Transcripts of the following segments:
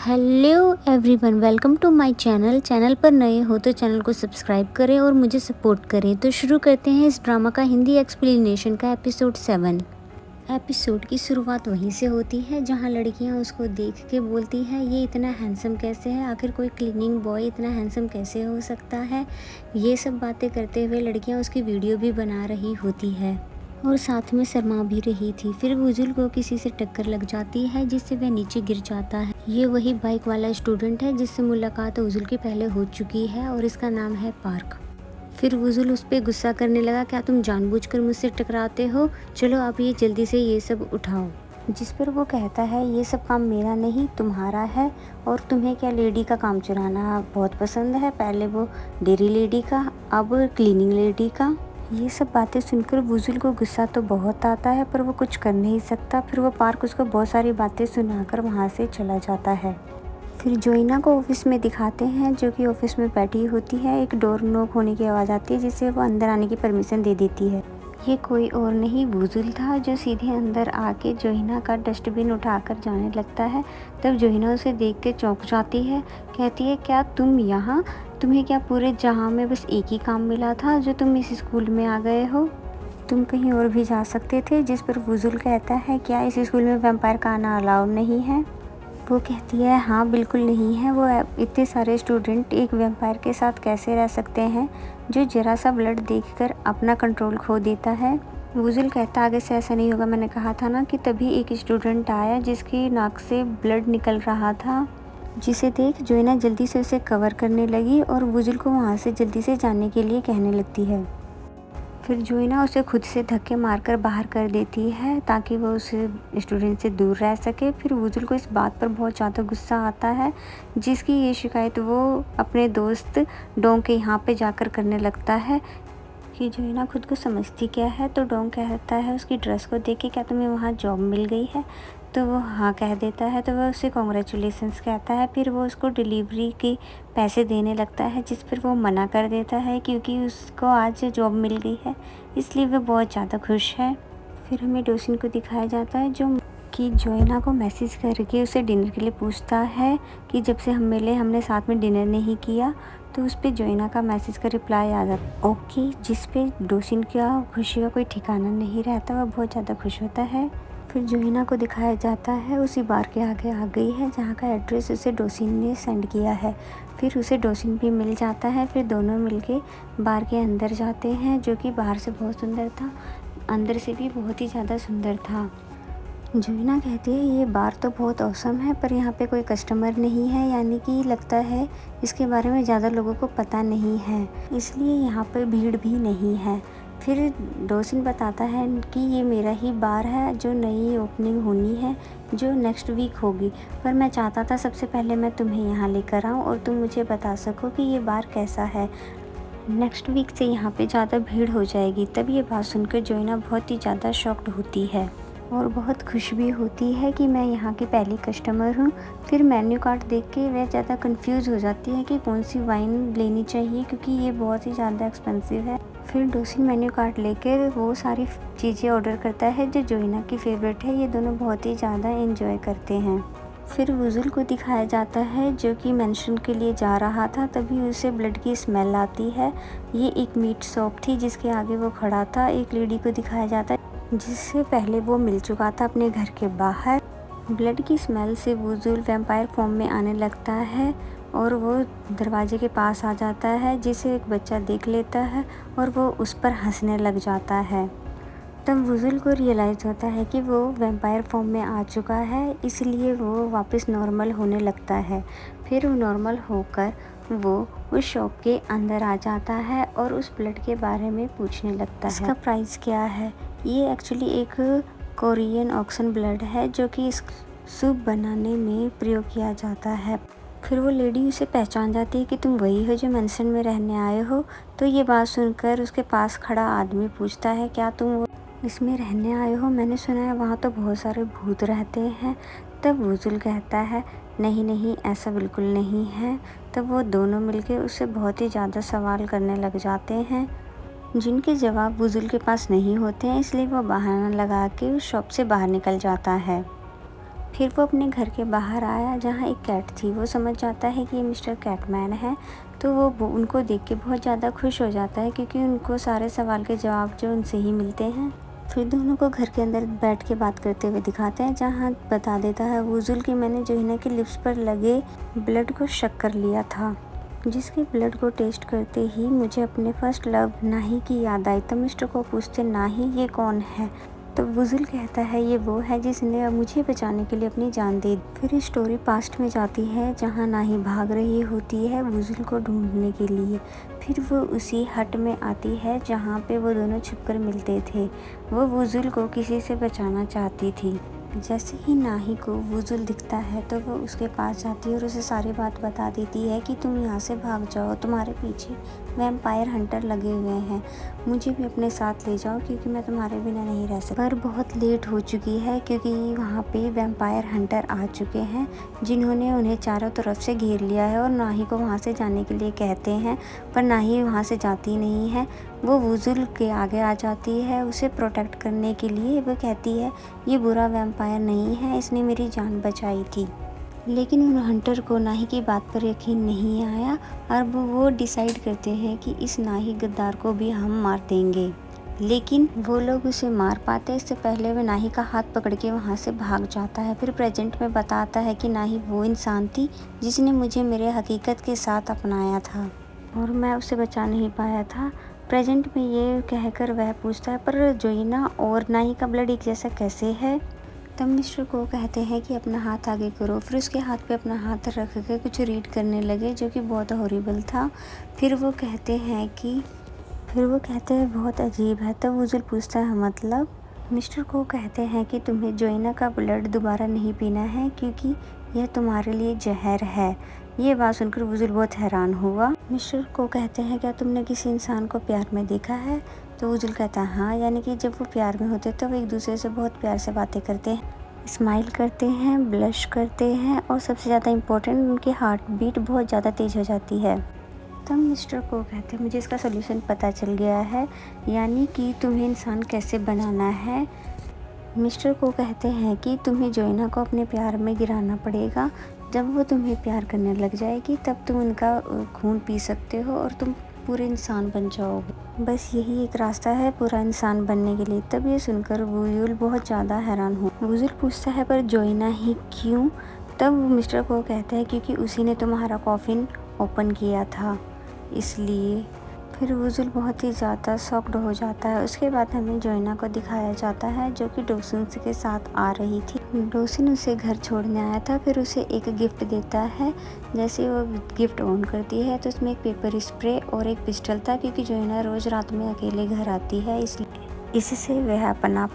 Hello everyone, welcome to my channel पर नए हो तो चैनल को सब्सक्राइब करें और मुझे सपोर्ट करें। तो शुरू करते हैं इस ड्रामा का हिंदी एक्सप्लेनेशन का एपिसोड 7। एपिसोड की शुरुआत वहीं से होती है जहां लड़कियां उसको देख के बोलती है, ये इतना हैंडसम कैसे है, आखिर कोई क्लीनिंग बॉय इतना हैंडसम कैसे हो सकता है। ये सब बातें करते हुए लड़कियां उसकी वीडियो भी बना रही होती है और साथ में शर्मा भी रही थी। फिर बुजुर्ग को किसी से टक्कर लग जाती है जिससे वह नीचे गिर जाता है। ये वही बाइक वाला स्टूडेंट है जिससे मुलाकात उजुल की पहले हो चुकी है और इसका नाम है पार्क। फिर उजुल उस पर गुस्सा करने लगा, क्या तुम जानबूझकर मुझसे टकराते हो, चलो आप ये जल्दी से ये सब उठाओ। जिस पर वो कहता है, ये सब काम मेरा नहीं तुम्हारा है, और तुम्हें क्या लेडी का काम चुराना बहुत पसंद है। पहले वो डेयरी लेडी का, अब क्लीनिंग लेडी का। ये सब बातें सुनकर बुजुल को गुस्सा तो बहुत आता है पर वो कुछ कर नहीं सकता। फिर वो पार्क उसको बहुत सारी बातें सुनाकर वहाँ से चला जाता है। फिर जोइना को ऑफिस में दिखाते हैं जो कि ऑफिस में बैठी होती है। एक डोर नॉक होने की आवाज़ आती है जिससे वो अंदर आने की परमिशन दे देती है। ये कोई और नहीं बुजुल था जो सीधे अंदर आके जोहिना का डस्टबिन उठाकर जाने लगता है। तब जोहिना उसे देख के चौंक जाती है, कहती है, क्या तुम यहाँ, तुम्हें क्या पूरे जहाँ में बस एक ही काम मिला था जो तुम इस स्कूल में आ गए हो, तुम कहीं और भी जा सकते थे। जिस पर बुजुल कहता है, क्या इस स्कूल में वैम्पायर का आना अलाउड नहीं है। वो कहती है, हाँ बिल्कुल नहीं है। वो इतने सारे स्टूडेंट एक वैम्पायर के साथ कैसे रह सकते हैं जो जरा सा ब्लड देखकर अपना कंट्रोल खो देता है। बुजुल कहता, आगे से ऐसा नहीं होगा, मैंने कहा था ना। कि तभी एक स्टूडेंट आया जिसकी नाक से ब्लड निकल रहा था, जिसे देख जोइना जल्दी से उसे कवर करने लगी और बुजुल को वहाँ से जल्दी से जाने के लिए कहने लगती है। फिर जोइना उसे खुद से धक्के मारकर बाहर कर देती है ताकि वो उस स्टूडेंट से दूर रह सके। फिर बुजुल को इस बात पर बहुत ज़्यादा गुस्सा आता है जिसकी ये शिकायत वो अपने दोस्त डोंग के यहाँ पे जाकर करने लगता है कि जोइना खुद को समझती क्या है। तो डोंग कहता है उसकी ड्रेस को देख के, क्या तुम्हें वहाँ जॉब मिल गई है। तो वो हाँ कह देता है। तो वह उसे कॉन्ग्रेचुलेसन्स कहता है। फिर वो उसको डिलीवरी के पैसे देने लगता है जिस पर वो मना कर देता है क्योंकि उसको आज जॉब मिल गई है, इसलिए वह बहुत ज़्यादा खुश है। फिर हमें डोसिन को दिखाया जाता है जो कि जोइना को मैसेज करके उसे डिनर के लिए पूछता है कि जब से हम मिले हमने साथ में डिनर नहीं किया। तो उस पर जोइना का मैसेज का रिप्लाई आ जाता ओके, जिस पे डोसिन का खुशी का कोई ठिकाना नहीं रहता। वह बहुत ज़्यादा खुश होता है। फिर जोइना को दिखाया जाता है उसी बार के आगे आ गई है जहाँ का एड्रेस उसे डोसिन ने सेंड किया है। फिर उसे डोसिन भी मिल जाता है। फिर दोनों मिलके बार के अंदर जाते हैं जो कि बाहर से बहुत सुंदर था, अंदर से भी बहुत ही ज़्यादा सुंदर था। जोइना कहती है, ये बार तो बहुत औसम है पर यहाँ पे कोई कस्टमर नहीं है, यानी कि लगता है इसके बारे में ज़्यादा लोगों को पता नहीं है, इसलिए यहाँ पर भीड़ भी नहीं है। फिर डोसिन बताता है कि ये मेरा ही बार है जो नई ओपनिंग होनी है जो नेक्स्ट वीक होगी, पर मैं चाहता था सबसे पहले मैं तुम्हें यहाँ लेकर आऊँ और तुम मुझे बता सको कि ये बार कैसा है। नेक्स्ट वीक से यहाँ पे ज़्यादा भीड़ हो जाएगी। तब ये बात सुनकर जोइना बहुत ही ज़्यादा शॉक्ड होती है और बहुत खुश भी होती है कि मैं यहाँ की पहली कस्टमर हूँ। फिर मेन्यू कार्ड देख के वह ज़्यादा कंफ्यूज हो जाती है कि कौन सी वाइन लेनी चाहिए क्योंकि ये बहुत ही ज़्यादा एक्सपेंसिव है। फिर डोसिन मेन्यू कार्ड लेकर वो सारी चीज़ें ऑर्डर करता है जो जोइना की फेवरेट है। ये दोनों बहुत ही ज़्यादा एंजॉय करते हैं। फिर बुजुल को दिखाया जाता है जो कि मेंशन के लिए जा रहा था, तभी उसे ब्लड की स्मेल आती है। ये एक मीट शॉप थी जिसके आगे वो खड़ा था। एक लेडी को दिखाया जाता है जिससे पहले वो मिल चुका था अपने घर के बाहर। ब्लड की स्मेल से बुजुल वैम्पायर फॉर्म में आने लगता है और वो दरवाजे के पास आ जाता है जिसे एक बच्चा देख लेता है और वो उस पर हंसने लग जाता है। तब बुजुल को रियलाइज़ होता है कि वो वैम्पायर फॉर्म में आ चुका है, इसलिए वो वापस नॉर्मल होने लगता है। फिर वो नॉर्मल होकर वो उस शॉप के अंदर आ जाता है और उस ब्लड के बारे में पूछने लगता है इसका प्राइस क्या है। ये एक्चुअली एक कोरियन ऑक्सन ब्लड है जो कि इस सूप बनाने में प्रयोग किया जाता है। फिर वो लेडी उसे पहचान जाती है कि तुम वही हो जो मेंशन में रहने आए हो। तो ये बात सुनकर उसके पास खड़ा आदमी पूछता है, क्या तुम इसमें रहने आए हो, मैंने सुना है वहाँ तो बहुत सारे भूत रहते हैं। तब बुजुल कहता है, नहीं नहीं ऐसा बिल्कुल नहीं है। तब वो दोनों मिलकर उससे बहुत ही ज़्यादा सवाल करने लग जाते हैं जिनके जवाब बुजुल के पास नहीं होते हैं, इसलिए वो बहाना लगा के उस शॉप से बाहर निकल जाता है। फिर वो अपने घर के बाहर आया जहाँ एक कैट थी। वो समझ जाता है कि ये मिस्टर कैटमैन है, तो वो उनको देख के बहुत ज़्यादा खुश हो जाता है क्योंकि उनको सारे सवाल के जवाब जो उनसे ही मिलते हैं। फिर दोनों को घर के अंदर बैठ के बात करते हुए दिखाते हैं, जहाँ बता देता है वुजुल कि मैंने जोहिना के लिप्स पर लगे ब्लड को शक कर लिया था, जिसके ब्लड को टेस्ट करते ही मुझे अपने फर्स्ट लव नाही की याद आई। तब मिस्टर को पूछते, नाही ये कौन है? तो वुजुल कहता है ये वो है जिसने मुझे बचाने के लिए अपनी जान दे दी। फिर स्टोरी पास्ट में जाती है जहाँ नाही भाग रही होती है वुजुल को ढूंढने के लिए। फिर वो उसी हट में आती है जहाँ पे वो दोनों छुपकर मिलते थे। वो वुजुल को किसी से बचाना चाहती थी। जैसे ही नाही को वुजुल दिखता है तो वो उसके पास जाती है और उसे सारी बात बता देती है कि तुम यहाँ से भाग जाओ, तुम्हारे पीछे वैम्पायर हंटर लगे हुए हैं, मुझे भी अपने साथ ले जाओ क्योंकि मैं तुम्हारे बिना नहीं रह सकती। पर बहुत लेट हो चुकी है क्योंकि वहाँ पे वैम्पायर हंटर आ चुके हैं जिन्होंने उन्हें चारों तरफ से घेर लिया है और नाही को वहाँ से जाने के लिए कहते हैं, पर नाही वहाँ से जाती नहीं है। वो वुजुल के आगे आ जाती है उसे प्रोटेक्ट करने के लिए। वो कहती है ये बुरा वैम्पायर नहीं है, इसने मेरी जान बचाई थी। लेकिन उन हंटर को नाही की बात पर यकीन नहीं आया और वो डिसाइड करते हैं कि इस नाही गद्दार को भी हम मार देंगे। लेकिन वो लोग उसे मार पाते इससे पहले वह नाही का हाथ पकड़ के वहाँ से भाग जाता है। फिर प्रेजेंट में बताता है कि नाही वो इंसान थी जिसने मुझे मेरे हकीकत के साथ अपनाया था और मैं उसे बचा नहीं पाया था। प्रेजेंट में ये कहकर वह पूछता है, पर जोइना और नाही का ब्लड एक जैसा कैसे है? तब मिस्टर को कहते हैं कि अपना हाथ आगे करो। फिर उसके हाथ पे अपना हाथ रख के कुछ रीड करने लगे जो कि बहुत हॉरिबल था। फिर वो कहते हैं बहुत अजीब है। तब वुजुल पूछता है मतलब? मिस्टर को कहते हैं कि तुम्हें जोइना का ब्लड दोबारा नहीं पीना है क्योंकि यह तुम्हारे लिए जहर है। ये बात सुनकर वुजुल बहुत हैरान हुआ। मिस्टर को कहते हैं क्या तुमने किसी इंसान को प्यार में देखा है? तो वुजुल कहता है हाँ, यानी कि जब वो प्यार में होते तो वो एक दूसरे से बहुत प्यार से बातें करते हैं, स्माइल करते हैं, ब्लश करते हैं और सबसे ज़्यादा इम्पोर्टेंट उनकी हार्ट बीट बहुत ज़्यादा तेज़ हो जाती है। तब मिस्टर को कहते हैं मुझे इसका सोल्यूशन पता चल गया है, यानी कि तुम्हें इंसान कैसे बनाना है। मिस्टर को कहते हैं कि तुम्हें जोइना को अपने प्यार में गिराना पड़ेगा। जब वो तुम्हें प्यार करने लग जाएगी तब तुम उनका खून पी सकते हो और तुम पूरे इंसान बन जाओगे। बस यही एक रास्ता है पूरा इंसान बनने के लिए। तब ये सुनकर वुजुल बहुत ज़्यादा हैरान हो। वुजुल पूछता है पर जोइना ही क्यों? तब मिस्टर को कहते हैं क्योंकि उसी ने तुम्हारा कॉफिन ओपन किया था इसलिए। फिर वुजुल बहुत ही ज़्यादा शॉक्ड हो जाता है। उसके बाद हमें जोइना को दिखाया जाता है जो कि डोसिन के साथ आ रही थी। डोसिन उसे घर छोड़ने आया था। फिर उसे एक गिफ्ट देता है। जैसे वो गिफ्ट ऑन करती है तो उसमें एक पेपर स्प्रे और एक पिस्टल था क्योंकि जोइना रोज़ रात में अकेले घर आती है, इसलिए इससे वह अपना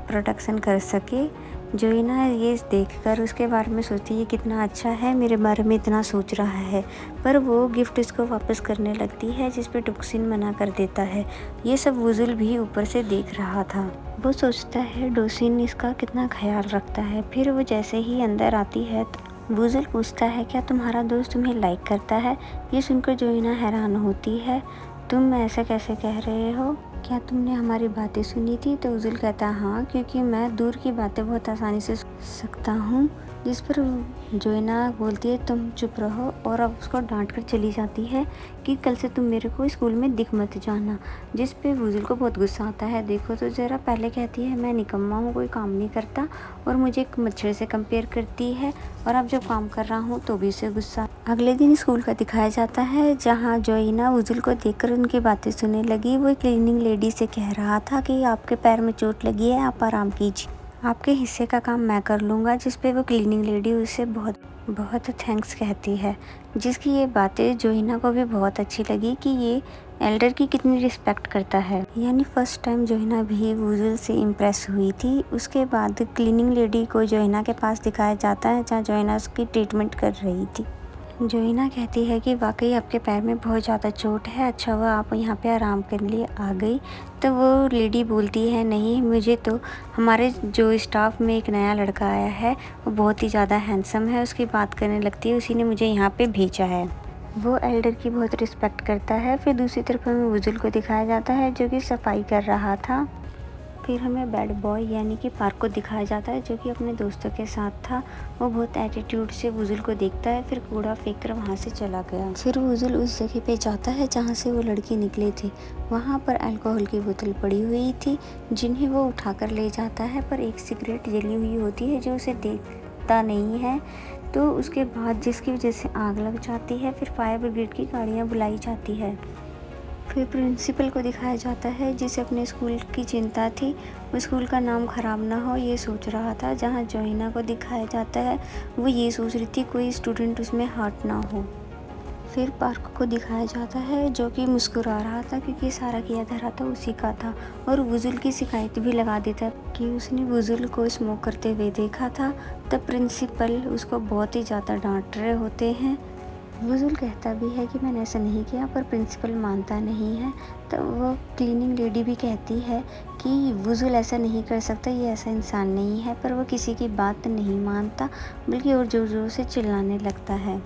प्रोटेक्शन कर सके। जोइना ये देखकर उसके बारे में सोचती है कितना अच्छा है, मेरे बारे में इतना सोच रहा है, पर वो गिफ्ट इसको वापस करने लगती है जिस पे डोसिन मना कर देता है। ये सब वुजुल भी ऊपर से देख रहा था। वो सोचता है डोसिन इसका कितना ख्याल रखता है। फिर वो जैसे ही अंदर आती है तो वुजुल पूछता है क्या तुम्हारा दोस्त तुम्हें लाइक करता है? ये सुनकर जोइना हैरान होती है, तुम ऐसा कैसे कह रहे हो? क्या तुमने हमारी बातें सुनी थी? तो वुजुल कहता है हाँ, क्योंकि मैं दूर की बातें बहुत आसानी से सुन सकता हूँ। जिस पर जोइना बोलती है तुम चुप रहो और अब उसको डांट कर चली जाती है कि कल से तुम मेरे को स्कूल में दिख मत जाना। जिस पे वुजुल को बहुत गुस्सा आता है। देखो तो ज़रा, पहले कहती है मैं निकम्मा हूँ, कोई काम नहीं करता और मुझे एक मच्छर से कंपेयर करती है, और अब जब काम कर रहा हूँ तो भी उसे गुस्सा। अगले दिन स्कूल का दिखाया जाता है जहाँ जोइना वुजुल को देखकर उनकी बातें सुनने लगी। वो क्लीनिंग लेडी से कह रहा था कि आपके पैर में चोट लगी है, आप आराम कीजिए, आपके हिस्से का काम मैं कर लूँगा। जिस पे वो क्लीनिंग लेडी उसे बहुत बहुत थैंक्स कहती है, जिसकी ये बातें जोइना को भी बहुत अच्छी लगी कि ये एल्डर की कितनी रिस्पेक्ट करता है। यानी फर्स्ट टाइम जोइना भी वुजुल से इम्प्रेस हुई थी। उसके बाद क्लीनिंग लेडी को जोइना के पास दिखाया जाता है जहाँ जोइना उसकी ट्रीटमेंट कर रही थी। जोइना कहती है कि वाकई आपके पैर में बहुत ज़्यादा चोट है, अच्छा हुआ आप यहाँ पे आराम करने लिए आ गई। तो वो लेडी बोलती है नहीं, मुझे तो हमारे जो स्टाफ में एक नया लड़का आया है वो बहुत ही ज़्यादा हैंडसम है, उसकी बात करने लगती है, उसी ने मुझे यहाँ पे भेजा है। वो एल्डर की बहुत रिस्पेक्ट करता है। फिर दूसरी तरफ हमें वुजुल को दिखाया जाता है जो कि सफाई कर रहा था। फिर हमें बैड बॉय यानी कि पार्क को दिखाया जाता है, जो कि अपने दोस्तों के साथ था। वो बहुत एटीट्यूड से वुजुल को देखता है, फिर कूड़ा फेंक कर वहाँ से चला गया। फिर वुजुल उस जगह पे जाता है जहाँ से वो लड़की निकली थी। वहाँ पर अल्कोहल की बोतल पड़ी हुई थी, जिन्हें वो उठाकर ले जाता है, पर एक सिगरेट जली हुई होती है जो उसे देखता नहीं है। तो उसके बाद जिसकी वजह से आग लग जाती है। फिर फायर ब्रिगेड की गाड़ियाँ बुलाई जाती है। फिर प्रिंसिपल को दिखाया जाता है, जिसे अपने स्कूल की चिंता थी। वो स्कूल का नाम ख़राब ना हो ये सोच रहा था। जहाँ जोहिना को दिखाया जाता है, वो ये सोच रही थी कोई स्टूडेंट उसमें हर्ट ना हो। फिर पार्क को दिखाया जाता है, जो कि मुस्कुरा रहा था क्योंकि सारा किया धरा था उसी का था। और वुजुल की शिकायत भी लगा देता है कि उसने वुजुल को स्मोक करते हुए देखा था। तब प्रिंसिपल उसको बहुत ही ज़्यादा डांट रहे होते हैं। वुजुल कहता भी है कि मैंने ऐसा नहीं किया, पर प्रिंसिपल मानता नहीं है। तो वो क्लीनिंग लेडी भी कहती है कि वुजुल ऐसा नहीं कर सकता, ये ऐसा इंसान नहीं है। पर वो किसी की बात नहीं मानता, बल्कि और ज़ोर ज़ोर से चिल्लाने लगता है,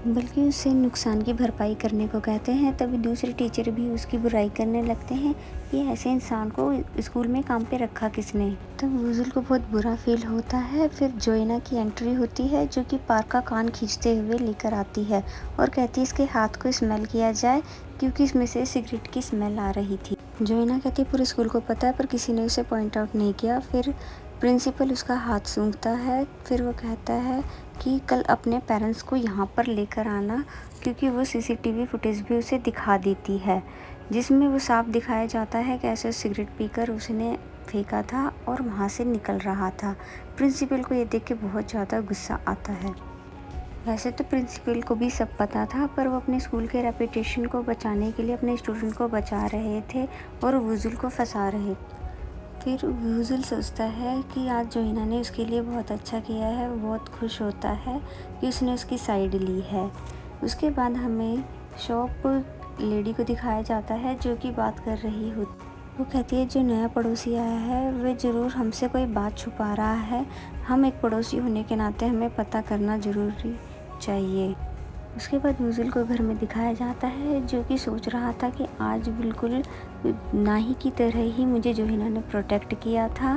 बल्कि उससे नुकसान की भरपाई करने को कहते हैं। तभी दूसरे टीचर भी उसकी बुराई करने लगते हैं कि ऐसे इंसान को स्कूल में काम पे रखा किसने। तब वुजुल को बहुत बुरा फील होता है। फिर जोइना की एंट्री होती है, जो कि पार्क का कान खींचते हुए लेकर आती है और कहती है इसके हाथ को स्मेल किया जाए, क्योंकि इसमें से सिगरेट की स्मेल आ रही थी। जोइना कहती है पूरे स्कूल को पता है, पर किसी ने उसे पॉइंट आउट नहीं किया। फिर प्रिंसिपल उसका हाथ सूंघता है। फिर वो कहता है कि कल अपने पेरेंट्स को यहाँ पर लेकर आना, क्योंकि वो सीसीटीवी फुटेज भी उसे दिखा देती है, जिसमें वो साफ दिखाया जाता है कैसे सिगरेट पीकर उसने फेंका था और वहाँ से निकल रहा था। प्रिंसिपल को ये देख के बहुत ज़्यादा गुस्सा आता है। वैसे तो प्रिंसिपल को भी सब पता था, पर वो अपने स्कूल के रेपुटेशन को बचाने के लिए अपने स्टूडेंट को बचा रहे थे और वुजुल को फंसा रहे थे। फिर वुजुल सोचता है कि आज जोहिना ने उसके लिए बहुत अच्छा किया है। वो बहुत खुश होता है कि उसने उसकी साइड ली है। उसके बाद हमें शॉप लेडी को दिखाया जाता है, जो कि बात कर रही होती। वो कहती है जो नया पड़ोसी आया है वह ज़रूर हमसे कोई बात छुपा रहा है। हम एक पड़ोसी होने के नाते हमें पता करना ज़रूरी चाहिए। उसके बाद वुजुल को घर में दिखाया जाता है, जो कि सोच रहा था कि आज बिल्कुल नाही की तरह ही मुझे जोहिना ने प्रोटेक्ट किया था,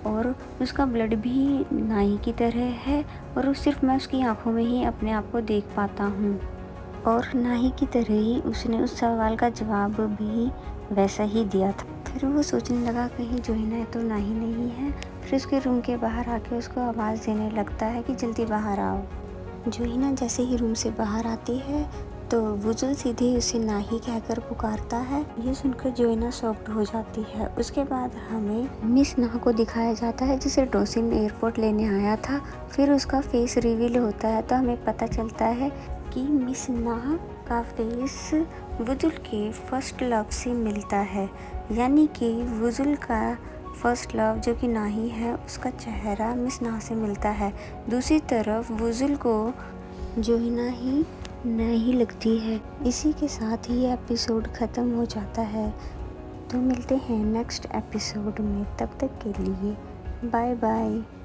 और उसका ब्लड भी नाही की तरह है, और सिर्फ मैं उसकी आंखों में ही अपने आप को देख पाता हूँ। और नाही की तरह ही उसने उस सवाल का जवाब भी वैसा ही दिया था। फिर वो सोचने लगा कहीं जोहिना तो नाही नहीं है। फिर उसके रूम के बाहर आके उसको आवाज़ देने लगता है कि जल्दी बाहर आओ। जोहिना जैसे ही रूम से बाहर आती है तो वुजुल सीधे उसे नाही कहकर पुकारता है। ये सुनकर जोहिना शॉक्ड हो जाती है। उसके बाद हमें मिस नाह को दिखाया जाता है, जिसे डोसिन एयरपोर्ट लेने आया था। फिर उसका फेस रिवील होता है, तो हमें पता चलता है कि मिस नाह का फेस वुजुल के फर्स्ट लव से मिलता है, यानी कि वुजुल का फर्स्ट लव जो कि नाही है, उसका चेहरा मिस नाह से मिलता है। दूसरी तरफ वुजुल को जोहिना ही नहीं लगती है। इसी के साथ ही एपिसोड ख़त्म हो जाता है। तो मिलते हैं नेक्स्ट एपिसोड में, तब तक के लिए बाय बाय।